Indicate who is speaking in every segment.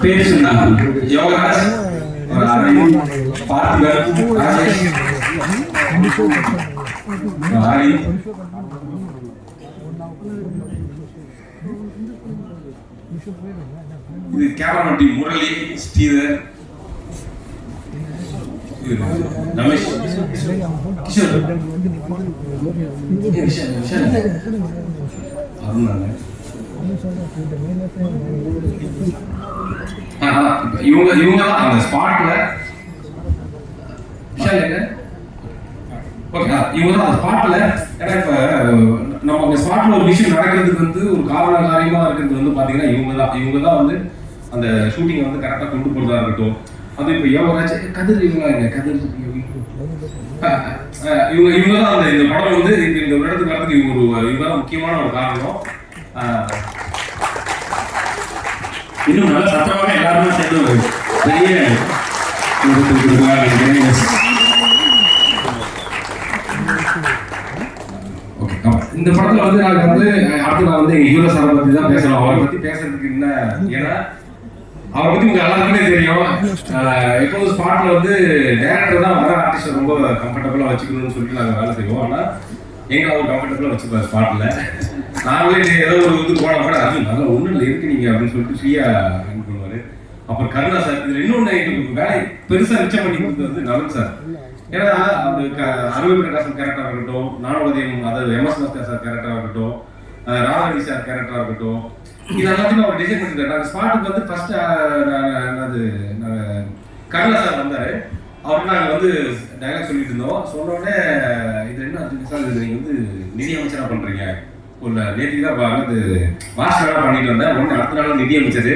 Speaker 1: பேர் சொன்னா யோகராஜ், பார்த்திபன், ராஜேஷ், ஹரி, இது கேமரா டீம் முரளி, ஸ்ரீதர், ரமேஷ், கிஷோர், அருண். இவங்க தான் அந்த ஸ்பாட்ல இவங்க தான் அந்த ஸ்பாட்ல. ஏன்னா இப்ப நம்ம அந்த ஸ்பாட்ல ஒரு விஷயம் நடக்கிறதுக்கு வந்து ஒரு காரண காரியமா இருக்கிறது வந்து பாத்தீங்கன்னா இவங்க தான் வந்து அந்த ஷூட்டிங்கை வந்து கரெக்டா கொண்டு போறதா இருக்கட்டும். அது இப்ப யோகராஜ் கதிர் இவங்க கதிர் இவங்க தான் அந்த இந்த படம் வந்து இந்த இடத்துக்கு வரதுக்கு இவங்க தான் முக்கியமான ஒரு காரணம்.
Speaker 2: இன்னும் நல்ல சத்தமாக எல்லாருமே சேர்ந்து பெரிய
Speaker 1: இந்த படத்துல வந்து நாங்க வந்து அடுத்து நான் வந்து ஹீரோ சாரை பத்தி தான் பேசலாம். அவரை பத்தி பேசுறதுக்கு என்ன, ஏன்னா அவரை பத்தி உங்க எல்லாருக்குமே தெரியும். எப்போது ஸ்பாட்ல வந்து டேரக்டர் தான் வர ஆர்டிஸ்ட் ரொம்ப கம்ஃபர்டபுளா வச்சுக்கணும்னு சொல்லிட்டு நாங்க வேலை செய்வோம். ஆனா எங்க அவர் கம்ஃபர்டபுளா வச்சுப்பாரு ஸ்பாட்ல. நாங்களே ஏதோ ஒரு இது போனா கூட அது நல்லா ஒன்றும் இல்லை இருக்கு நீங்க அப்படின்னு சொல்லிட்டு ஃப்ரீயா இது பண்ணுவாரு. அப்புறம் கருணா சார், இதுல இன்னொன்று எங்களுக்கு வேலை பெருசா மிச்சம் பண்ணி கொடுத்தது வந்து நவன் சார். ஏன்னா அது அருள் பிரகாசம் கேரக்டராக இருக்கட்டும், நானோதயம் அதாவது எம்எஸ் பாஸ்கர் சார் கேரக்டராக இருக்கட்டும், ராமணி சார் கேரக்டராக இருக்கட்டும், இது எல்லாத்தையும் அவர் டிசைன் பண்ணிருக்காரு. நாங்கள் ஸ்பாட்டுக்கு வந்து ஃபர்ஸ்ட் நாங்கள் கருணா சார் வந்தாரு. அவருக்கு நாங்கள் வந்து டைலாக் சொல்லிட்டு இருந்தோம். சொன்ன உடனே இது என்ன சார், இது நீங்க வந்து நிதி அமைச்சராக பண்றீங்க, ஒரு நேற்றுக்கு தான் வந்து மாஸ்டராக பண்ணிட்டு வந்தேன், ஒன்று அடுத்த நாள் நிதி அமைச்சர்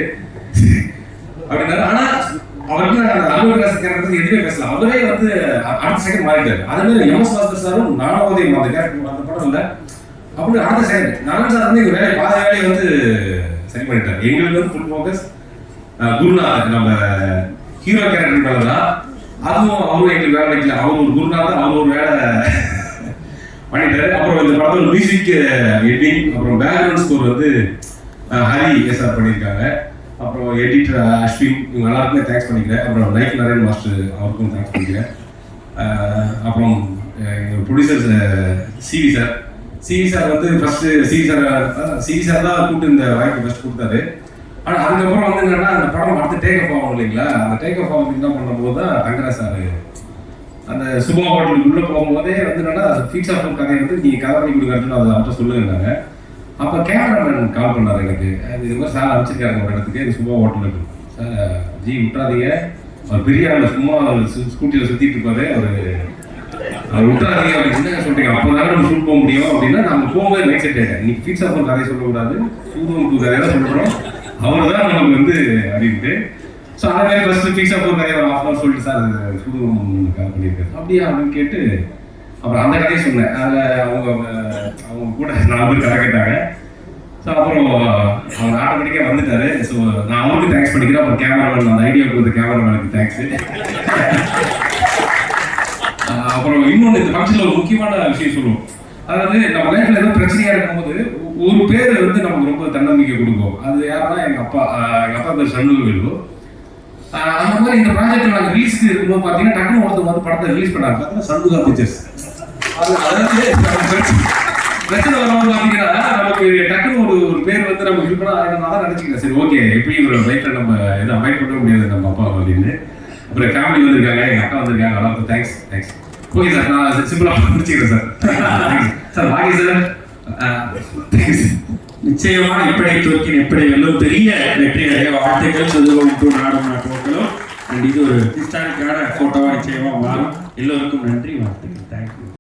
Speaker 1: அப்படின்னாரு. ஆனா அவருக்கு அலுவலக கேரக்டர் எதுவுமே பேசலாம். அவரே வந்து அடுத்த செகண்ட் மாறிட்டாரு. அதே மாதிரி எம்எஸ் பாஸ்கர் சாரும் நானோதயம் அந்த கேரக்டர் அந்த படம் இல்லை அப்படி அடுத்த செகண்ட் நலன் சார் வந்து எங்க பாத வேலையை வந்து சரி பண்ணிட்டாரு. எங்களுக்கு வந்து ஃபுல் ஃபோக்கஸ் குருநாத் நம்ம ஹீரோ கேரக்டர் மேல தான். அதுவும் அவரும் எங்களுக்கு வேலை வைக்கல. அவர் ஒரு குருநாத், அவர் ஒரு வேலை பண்ணிட்டாரு. அப்புறம் இந்த படத்தில் மியூசிக் எடிட்டிங், அப்புறம் பேக்ரவுண்ட் ஸ்கோர் வந்து ஹரி எஸ்ஆர் பண்ணியிருக்காங்க. அப்புறம் எடிட்டர் அஸ்வின், இவங்க எல்லாருக்குமே தேங்க்ஸ் பண்ணிக்கிறேன். அப்புறம் லைஃப் நாராயண் மாஸ்டர் அவருக்கும் தேங்க்ஸ் பண்ணிக்கிறேன். அப்புறம் producer CV sir. CV sir வந்து ஃபர்ஸ்ட் சிவி சார் தான் கூப்பிட்டு இந்த வாய்ப்பு ஃபர்ஸ்ட் கொடுத்தாரு. ஆனால் அதுக்கப்புறம் வந்து என்னன்னா அந்த படம் அடுத்து டேக் ஆஃப் ஆகும் இல்லைங்களா, அந்த டேக் ஆஃப் ஆகும் என்ன பண்ணும்போது தான் தங்கராஜ் சார் அந்த சுபா ஹோட்டலுக்கு உள்ள போகும்போதே வந்து என்னன்னா ஃபீட்ஸ் ஆஃப் கதையை வந்து நீங்க கதை பண்ணி கொடுக்கறதுன்னு அதை அவர்கிட்ட சொல்லுங்க. அப்போ கேமராமேன் கால் பண்ணாரு எனக்கு, இது மாதிரி சார் அனுப்பிச்சிருக்காங்க ஒரு இடத்துக்கு, இது சும்மா ஹோட்டலுக்கு சார் ஜி விட்டுறாதீங்க, அவர் பெரிய ஆள் சும்மா ஸ்கூட்டியில் சுற்றிட்டு இருப்பாரு, அவர் விட்டுறாதீங்க அப்படின்னு சொல்றீங்க. அப்போதான் நம்ம ஷூட் போக முடியும் அப்படின்னா நம்ம போகும்போது மைக் செட் ஆகிட்டேன். இன்னைக்கு ஃபீட்ஸ் ஆஃப் கதையை சொல்லக்கூடாது, சூதம் டூ கதையை தான் சொல்கிறோம், அவர் தான் நமக்கு வந்து அப்படின்ட்டு. ஸோ அதே மாதிரி ஃபர்ஸ்ட் ஃபிக்ஸ் ஆஃப் ஒரு கதையை ஒரு ஆஃப் அவர் சொல்லிட்டு சார் சூதம் கால் பண்ணியிருக்காரு அப்படியா அப்படின்னு கேட்டு அப்புறம் அந்த கதையை சொன்னேன். அதில் அவங்க கூட 4 பேர் கதை கேட்டாங்க. ஸோ அப்புறம் அவர் ஆட்டோமேட்டிக்காக வந்துட்டாரு. ஸோ நான் அவருக்கு தேங்க்ஸ் பண்ணிக்கிறேன். அப்புறம் கேமராமேன் அந்த ஐடியா கொடுத்த கேமராமேனுக்கு தேங்க்ஸ். அப்புறம் இன்னொன்று இந்த ஃபங்க்ஷனில் ஒரு முக்கியமான விஷயம் சொல்லுவோம். அதாவது நம்ம லைஃப்ல ஏதோ பிரச்சனையா இருக்கும்போது ஒரு பேர் வந்து நமக்கு ரொம்ப தன்னம்பிக்கை கொடுக்கும். அது யாருன்னா எங்கள் அப்பா பேர் சண்முகவேலு. அந்த மாதிரி இந்த ப்ராஜெக்ட் நாங்கள் ரிலீஸ்க்கு இருக்கும்போது பார்த்தீங்கன்னா டக்குனு ஒருத்தர் வந்து படத்தை ரிலீஸ் பண்ணாங்க. பார்த்தீங்கன்னா சண்முகா பிக்சர்ஸ். அதாவது பிரச்சனை வரவங்க பார்த்தீங்கன்னா நமக்கு டக்குனு ஒரு பேர் வந்து நம்ம இருக்கா நான் தான் நினச்சிக்கிறேன். சரி ஓகே, எப்படி ஒரு லைஃப்பில் நம்ம எதுவும் அவாய்ட் பண்ண முடியாது நம்ம அப்பா அப்படின்னு. அப்புறம் ஃபேமிலி வந்திருக்காங்க, எங்கள் அக்கா வந்திருக்காங்க, எல்லாருக்கும் தேங்க்ஸ். ஓகே சார், நான் சிம்பிளாக முடிச்சுக்கிறேன் சார். சார் வாங்கி சார்.
Speaker 2: நிச்சயமாக இப்படி தோற்கின் எப்படி வெல்லும் பெரிய வெற்றியடைய வாழ்த்துக்கள். சொல்லுவோம் நாடும் நாட்டு மக்களும். இது ஒரு ஹிஸ்டாரிக்கான போட்டோவா நிச்சயமா மாறும். எல்லோருக்கும் நன்றி, வாழ்த்துக்கள். தேங்க்யூ.